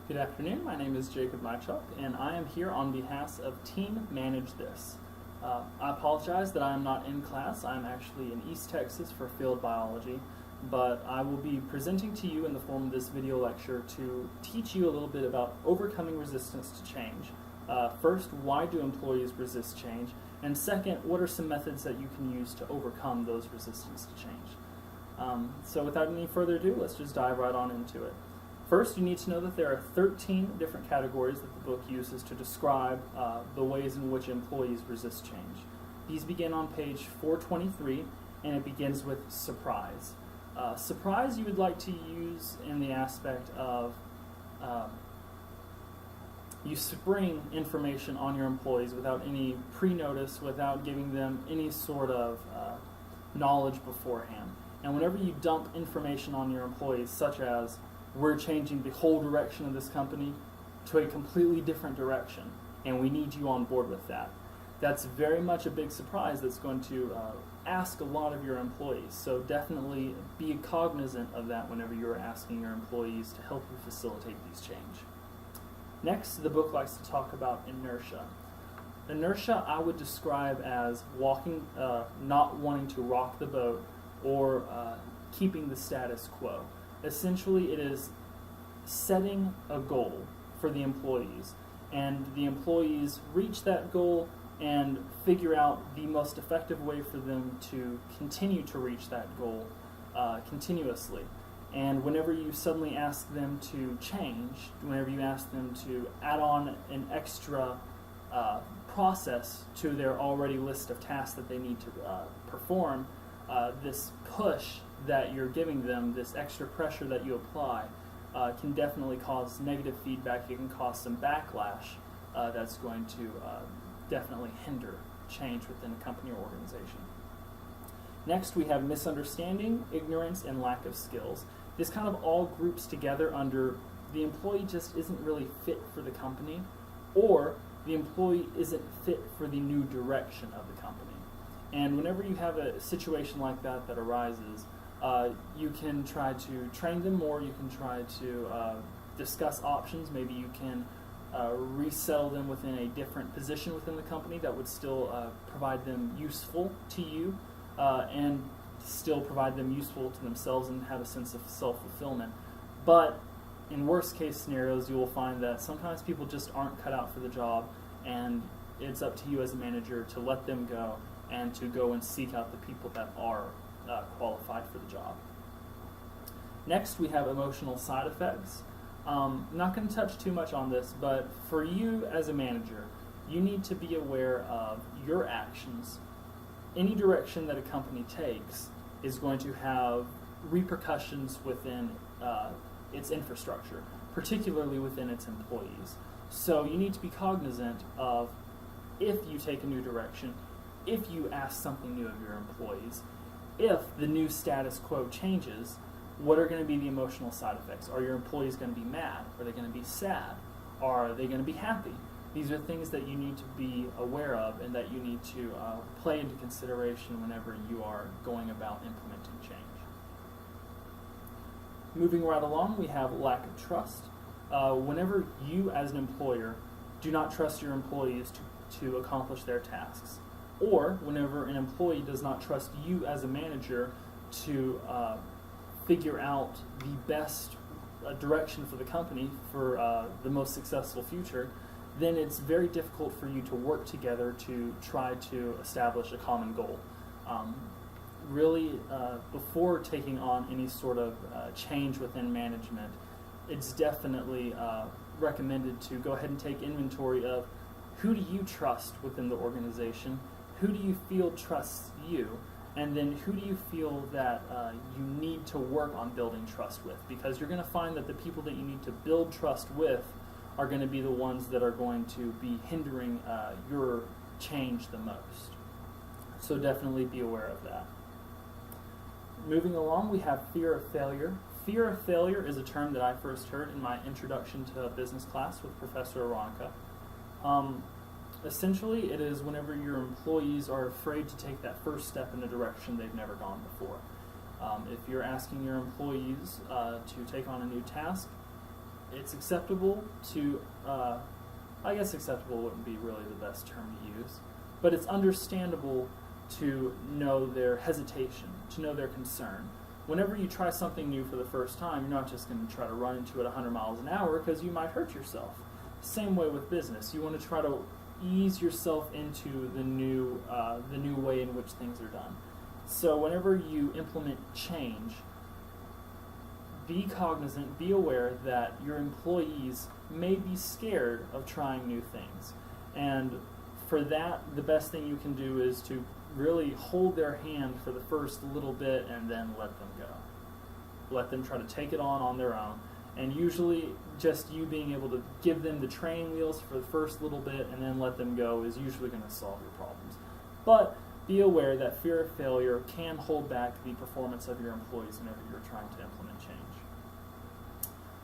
Good afternoon, my name is Jacob Mychuk, and I am here on behalf of Team Manage This. I apologize that I am not in class. I'm actually in East Texas for field biology, but I will be presenting to you in the form of this video lecture to teach you a little bit about overcoming resistance to change. First, why do employees resist change? And second, what are some methods that you can use to overcome those resistance to change? So without any further ado, let's just dive right on into it. First, you need to know that there are 13 different categories that the book uses to describe the ways in which employees resist change. These begin on page 423, and it begins with surprise. Surprise you would like to use in the aspect of you spring information on your employees without any pre-notice, without giving them any sort of knowledge beforehand. And whenever you dump information on your employees, such as we're changing the whole direction of this company to a completely different direction, and we need you on board with that. That's very much a big surprise that's going to ask a lot of your employees. So definitely be cognizant of that whenever you're asking your employees to help you facilitate these change. Next, the book likes to talk about inertia. Inertia I would describe as walking, not wanting to rock the boat, or keeping the status quo. Essentially, it is setting a goal for the employees, and the employees reach that goal and figure out the most effective way for them to continue to reach that goal continuously. And whenever you suddenly ask them to change, whenever you ask them to add on an extra process to their already list of tasks that they need to perform, this push that you're giving them, this extra pressure that you apply, can definitely cause negative feedback. It can cause some backlash that's going to definitely hinder change within a company or organization. Next, we have misunderstanding, ignorance, and lack of skills. This kind of all groups together under the employee just isn't really fit for the company, or the employee isn't fit for the new direction of the company. And whenever you have a situation like that that arises, you can try to train them more, you can try to discuss options, maybe you can resettle them within a different position within the company that would still provide them useful to you and still provide them useful to themselves and have a sense of self-fulfillment. But in worst case scenarios, you will find that sometimes people just aren't cut out for the job, and it's up to you as a manager to let them go and to go and seek out the people that are qualified for the job. Next, we have emotional side effects. I'm not going to touch too much on this, but for you as a manager, you need to be aware of your actions. Any direction that a company takes is going to have repercussions within its infrastructure, particularly within its employees. So you need to be cognizant of if you take a new direction, if you ask something new of your employees, if the new status quo changes, what are going to be the emotional side effects? Are your employees going to be mad? Are they going to be sad? Are they going to be happy? These are things that you need to be aware of and that you need to play into consideration whenever you are going about implementing change. Moving right along, we have lack of trust. Whenever you as an employer do not trust your employees to accomplish their tasks, or whenever an employee does not trust you as a manager to figure out the best direction for the company for the most successful future, then it's very difficult for you to work together to try to establish a common goal. Really, before taking on any sort of change within management, it's definitely recommended to go ahead and take inventory of who do you trust within the organization, who do you feel trusts you, and then who do you feel that you need to work on building trust with, because you're going to find that the people that you need to build trust with are going to be the ones that are going to be hindering your change the most. So definitely be aware of that. Moving along, we have fear of failure. Fear of failure is a term that I first heard in my introduction to business class with Professor Aronica. Essentially, it is whenever your employees are afraid to take that first step in a direction they've never gone before. If you're asking your employees to take on a new task, it's acceptable to, I guess acceptable wouldn't be really the best term to use, but it's understandable to know their hesitation, to know their concern. Whenever you try something new for the first time, you're not just going to try to run into it 100 miles an hour because you might hurt yourself. Same way with business. You want to try to ease yourself into the new way in which things are done. So whenever you implement change, be cognizant, be aware that your employees may be scared of trying new things. And for that, the best thing you can do is to really hold their hand for the first little bit and then let them go. Let them try to take it on their own. And usually just you being able to give them the training wheels for the first little bit and then let them go is usually going to solve your problems. But be aware that fear of failure can hold back the performance of your employees whenever you're trying to implement change.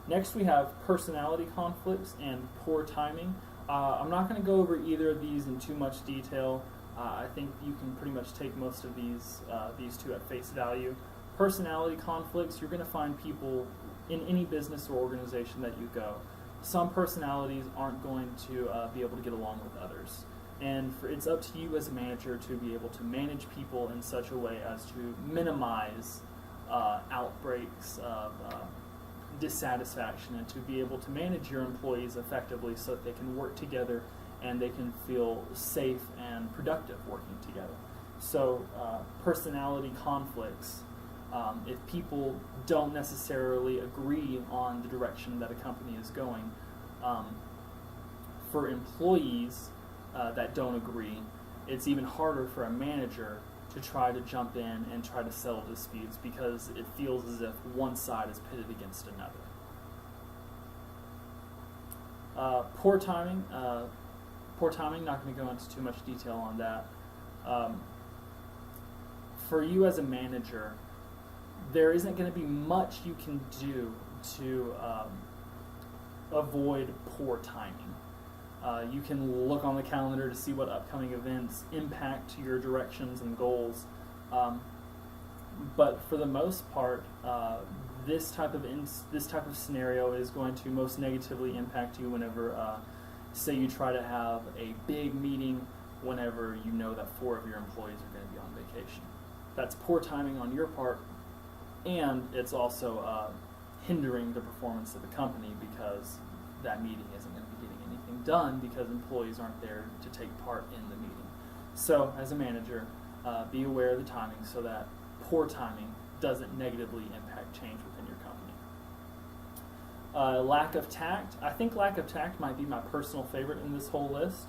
Next we have personality conflicts and poor timing. I'm not going to go over either of these in too much detail. I think you can pretty much take most of these two at face value. Personality conflicts, you're going to find people in any business or organization that you go. Some personalities aren't going to be able to get along with others. And it's up to you as a manager to be able to manage people in such a way as to minimize outbreaks of dissatisfaction and to be able to manage your employees effectively so that they can work together and they can feel safe and productive working together. So personality conflicts, if people don't necessarily agree on the direction that a company is going, for employees that don't agree, it's even harder for a manager to try to jump in and try to settle disputes because it feels as if one side is pitted against another. Poor timing, not going to go into too much detail on that. For you as a manager, there isn't going to be much you can do to avoid poor timing. You can look on the calendar to see what upcoming events impact your directions and goals, but for the most part, this type of scenario is going to most negatively impact you whenever, say, you try to have a big meeting whenever you know that 4 of your employees are going to be on vacation. That's poor timing on your part, and it's also hindering the performance of the company because that meeting isn't going to be getting anything done because employees aren't there to take part in the meeting. So, as a manager, be aware of the timing so that poor timing doesn't negatively impact change within your company. Lack of tact. I think lack of tact might be my personal favorite in this whole list,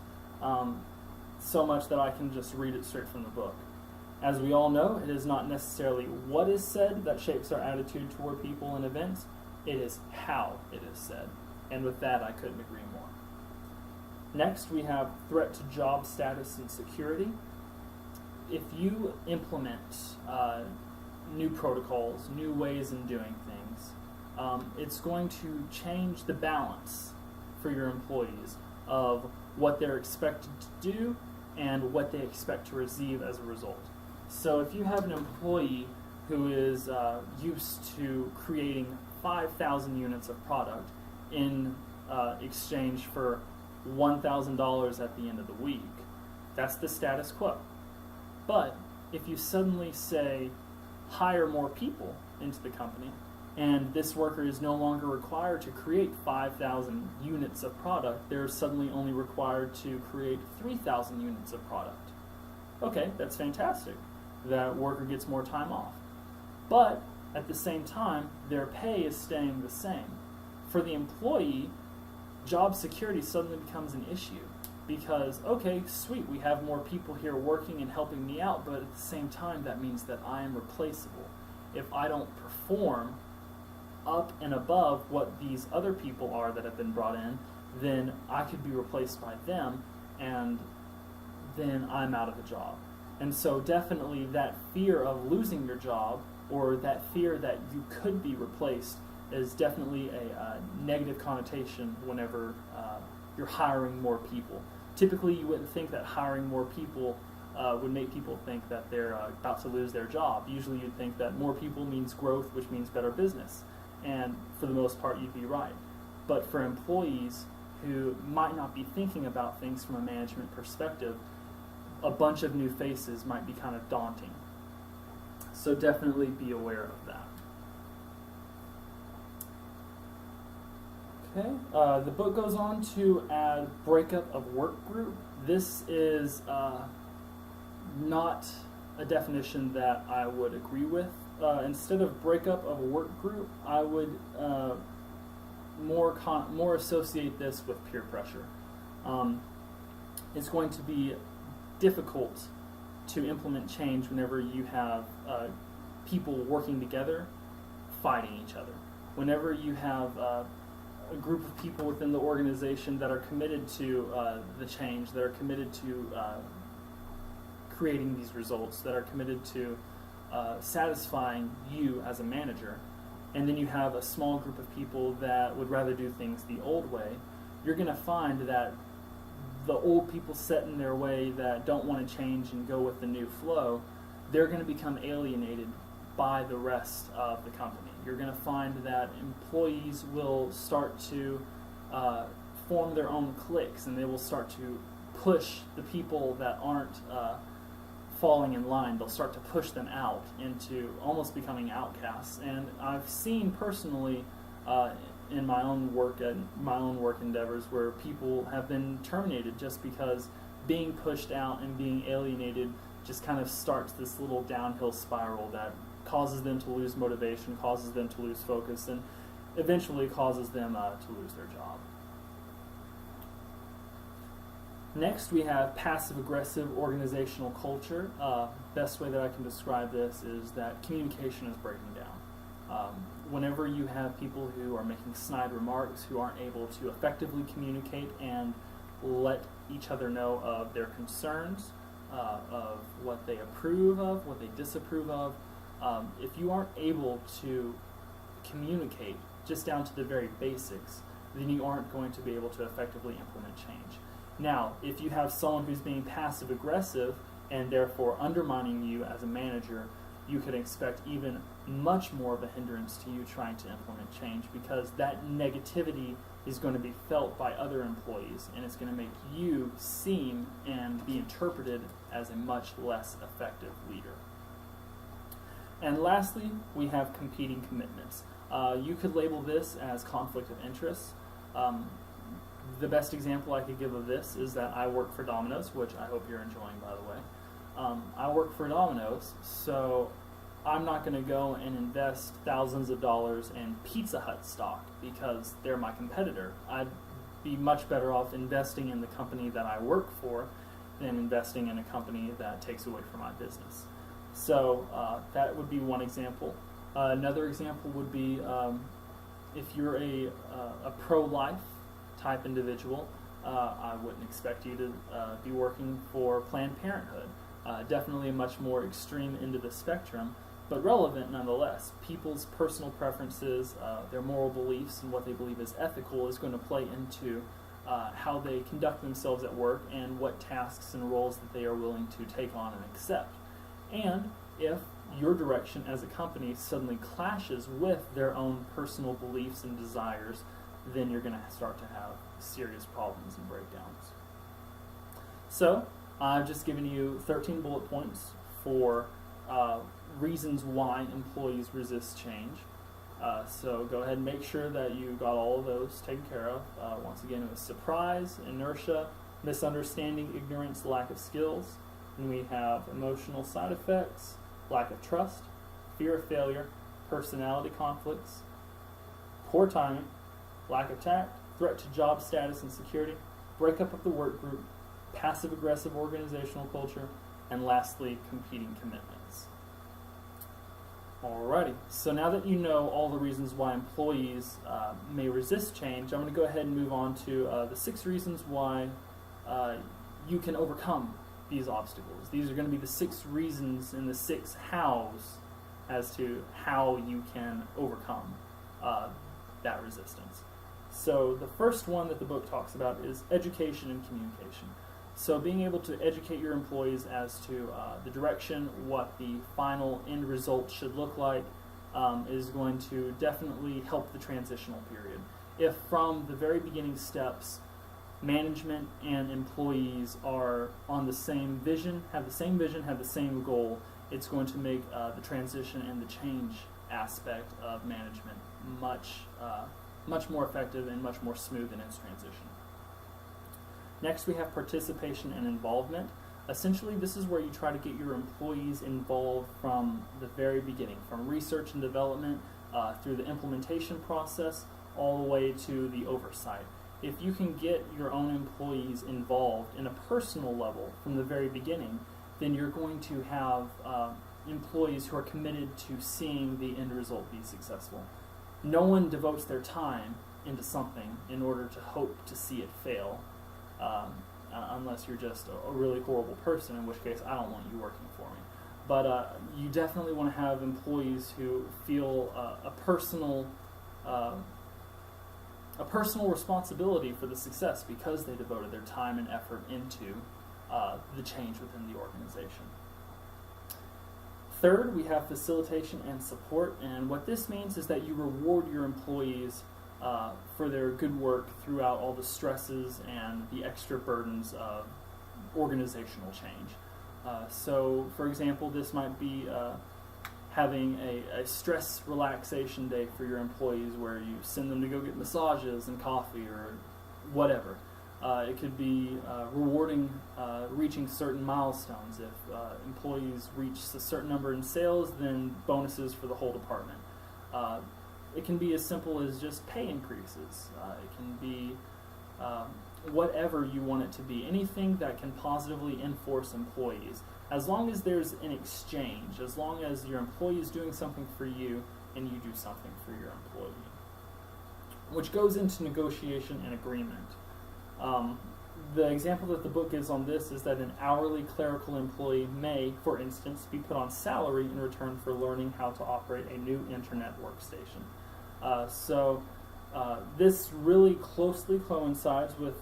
so much that I can just read it straight from the book. As we all know, it is not necessarily what is said that shapes our attitude toward people and events, it is how it is said. And with that, I couldn't agree more. Next, we have threat to job status and security. If you implement new protocols, new ways in doing things, it's going to change the balance for your employees of what they're expected to do and what they expect to receive as a result. So if you have an employee who is used to creating 5,000 units of product in exchange for $1,000 at the end of the week, that's the status quo. But if you suddenly say, hire more people into the company, and this worker is no longer required to create 5,000 units of product, they're suddenly only required to create 3,000 units of product. Okay, that's fantastic. That worker gets more time off. But at the same time, their pay is staying the same. For the employee, job security suddenly becomes an issue because, okay, sweet, we have more people here working and helping me out, but at the same time, that means that I am replaceable. If I don't perform up and above what these other people are that have been brought in, then I could be replaced by them, and then I'm out of a job. And so definitely that fear of losing your job or that fear that you could be replaced is definitely a negative connotation whenever you're hiring more people. Typically, you wouldn't think that hiring more people would make people think that they're about to lose their job. Usually you'd think that more people means growth, which means better business. And for the most part, you'd be right. but for employees who might not be thinking about things from a management perspective, a bunch of new faces might be kind of daunting. So definitely be aware of that. Okay, the book goes on to add breakup of work group. This is not a definition that I would agree with. Instead of breakup of a work group, I would more associate this with peer pressure. It's going to be difficult to implement change whenever you have people working together fighting each other. Whenever you have a group of people within the organization that are committed to the change, that are committed to creating these results, that are committed to satisfying you as a manager, and then you have a small group of people that would rather do things the old way, you're going to find that the old people set in their way that don't want to change and go with the new flow, they're going to become alienated by the rest of the company. You're going to find that employees will start to form their own cliques, and they will start to push the people that aren't falling in line. They'll start to push them out into almost becoming outcasts. And I've seen personally in my own work endeavors where people have been terminated just because being pushed out and being alienated just kind of starts this little downhill spiral that causes them to lose motivation, causes them to lose focus, and eventually causes them to lose their job. Next, we have passive-aggressive organizational culture. Best way that I can describe this is that communication is breaking down. Whenever you have people who are making snide remarks, who aren't able to effectively communicate and let each other know of their concerns, of what they approve of, what they disapprove of, if you aren't able to communicate just down to the very basics, then you aren't going to be able to effectively implement change. Now, if you have someone who's being passive-aggressive and therefore undermining you as a manager, you could expect even much more of a hindrance to you trying to implement change, because that negativity is going to be felt by other employees, and it's going to make you seem and be interpreted as a much less effective leader. And lastly, we have competing commitments. You could label this as conflict of interest. The best example I could give of this is that I work for Domino's, which I hope you're enjoying, by the way. I work for Domino's, so I'm not going to go and invest thousands of dollars in Pizza Hut stock because they're my competitor. I'd be much better off investing in the company that I work for than investing in a company that takes away from my business. So that would be one example. Another example would be if you're a pro-life type individual, I wouldn't expect you to be working for Planned Parenthood. Definitely a much more extreme end of the spectrum, but relevant nonetheless. People's personal preferences, their moral beliefs, and what they believe is ethical is going to play into how they conduct themselves at work and what tasks and roles that they are willing to take on and accept. And if your direction as a company suddenly clashes with their own personal beliefs and desires, then you're going to start to have serious problems and breakdowns. So, I've just given you 13 bullet points for reasons why employees resist change. So go ahead and make sure that you got all of those taken care of. Once again, it was surprise, inertia, misunderstanding, ignorance, lack of skills. And we have emotional side effects, lack of trust, fear of failure, personality conflicts, poor timing, lack of tact, threat to job status and security, breakup of the work group, passive-aggressive organizational culture, and lastly, competing commitments. Alrighty, so now that you know all the reasons why employees may resist change, I'm going to go ahead and move on to the 6 reasons why you can overcome these obstacles. These are going to be the 6 reasons and the 6 hows as to how you can overcome that resistance. So the first one that the book talks about is education and communication. So being able to educate your employees as to the direction, what the final end result should look like, is going to definitely help the transitional period. if from the very beginning steps, management and employees are on the same vision, have the same goal, it's going to make the transition and the change aspect of management much more effective and much more smooth in its transition. Next, we have participation and involvement. Essentially, this is where you try to get your employees involved from the very beginning, from research and development through the implementation process all the way to the oversight. If you can get your own employees involved in a personal level from the very beginning, then you're going to have employees who are committed to seeing the end result be successful. No one devotes their time into something in order to hope to see it fail, unless you're just a really horrible person, in which case I don't want you working for me. But you definitely want to have employees who feel a personal responsibility for the success because they devoted their time and effort into the change within the organization. Third, we have facilitation and support, and what this means is that you reward your employees for their good work throughout all the stresses and the extra burdens of organizational change. So, for example, this might be having a stress relaxation day for your employees where you send them to go get massages and coffee or whatever. It could be rewarding reaching certain milestones. If employees reach a certain number in sales, then bonuses for the whole department. It can be as simple as just pay increases. It can be whatever you want it to be. Anything that can positively enforce employees. As long as there's an exchange, as long as your employee is doing something for you and you do something for your employee. Which goes into negotiation and agreement. The example that the book gives on this is that an hourly clerical employee may, for instance, be put on salary in return for learning how to operate a new internet workstation. This really closely coincides with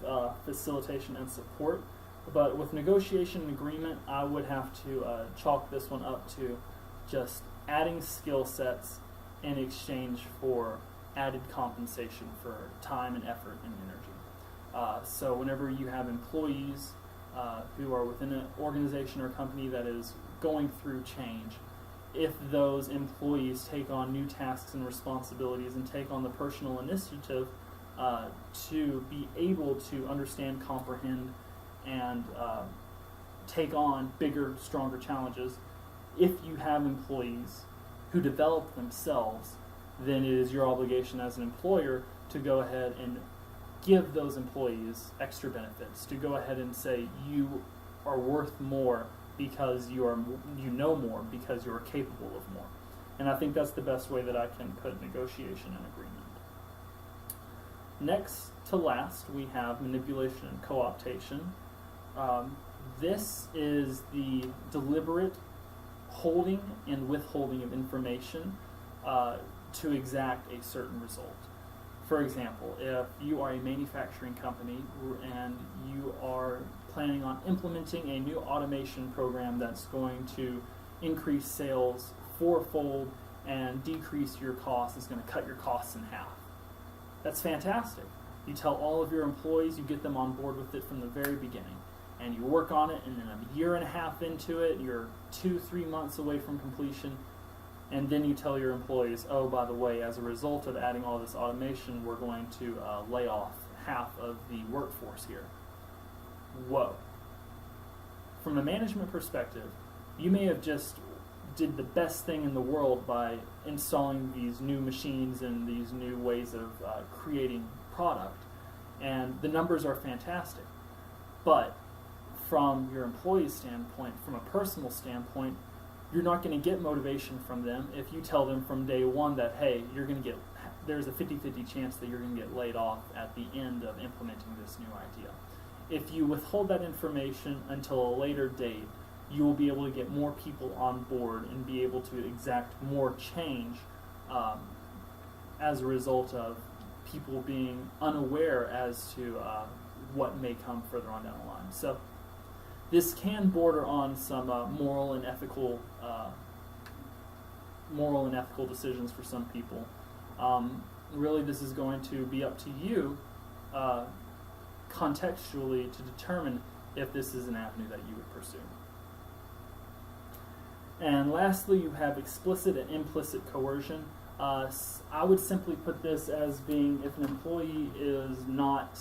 facilitation and support, but with negotiation and agreement, I would have to chalk this one up to just adding skill sets in exchange for added compensation for time and effort and energy. So whenever you have employees who are within an organization or company that is going through change, if those employees take on new tasks and responsibilities and take on the personal initiative to be able to understand, comprehend, and take on bigger, stronger challenges, if you have employees who develop themselves, then it is your obligation as an employer to go ahead and give those employees extra benefits, to go ahead and say you are worth more because you know more, because you are capable of more. And I think that's the best way that I can put negotiation and agreement. Next to last, we have manipulation and cooptation. This is the deliberate holding and withholding of information to exact a certain result. For example, if you are a manufacturing company and you are planning on implementing a new automation program that's going to increase sales fourfold and decrease your costs, it's going to cut your costs in half. That's fantastic. You tell all of your employees, you get them on board with it from the very beginning, and you work on it, and then a year and a half into it, you're 2-3 months away from completion, and then you tell your employees, oh, by the way, as a result of adding all this automation, we're going to lay off half of the workforce here. Whoa. From a management perspective, you may have just did the best thing in the world by installing these new machines and these new ways of creating product, and the numbers are fantastic. But from your employee's standpoint, from a personal standpoint, you're not going to get motivation from them if you tell them from day one that, hey, there's a 50-50 chance that you're going to get laid off at the end of implementing this new idea. If you withhold that information until a later date, you will be able to get more people on board and be able to exact more change as a result of people being unaware as to what may come further on down the line. So this can border on some moral and ethical decisions for some people. really this is going to be up to you contextually to determine if this is an avenue that you would pursue. And lastly, you have explicit and implicit coercion. I would simply put this as being if an employee is not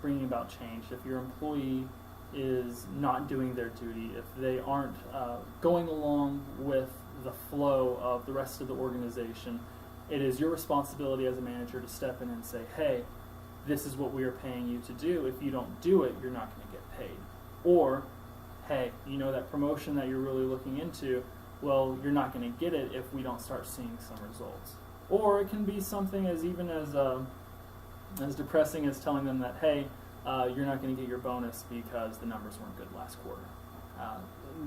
bringing about change, if your employee is not doing their duty, if they aren't going along with the flow of the rest of the organization, it is your responsibility as a manager to step in and say, hey, this is what we are paying you to do. If you don't do it, you're not going to get paid. Or, hey, you know that promotion that you're really looking into, well, you're not going to get it if we don't start seeing some results. Or it can be something as even as depressing as telling them that, hey, you're not going to get your bonus because the numbers weren't good last quarter.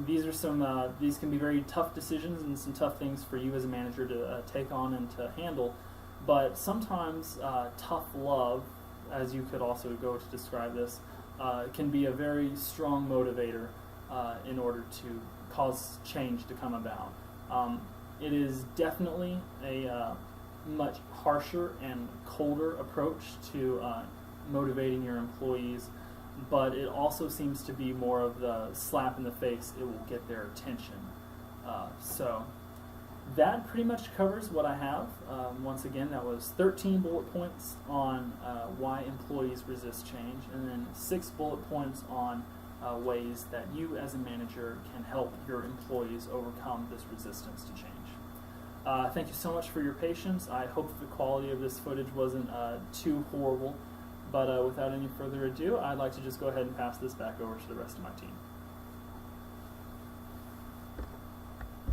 These can be very tough decisions and some tough things for you as a manager to take on and to handle. But sometimes tough love, as you could also go to describe this, can be a very strong motivator in order to cause change to come about. It is definitely a much harsher and colder approach to motivating your employees, but it also seems to be more of the slap in the face. It will get their attention. So that pretty much covers what I have. Once again, that was 13 bullet points on why employees resist change, and then 6 bullet points on ways that you as a manager can help your employees overcome this resistance to change. Thank you so much for your patience. I hope the quality of this footage wasn't too horrible, but without any further ado, I'd like to just go ahead and pass this back over to the rest of my team.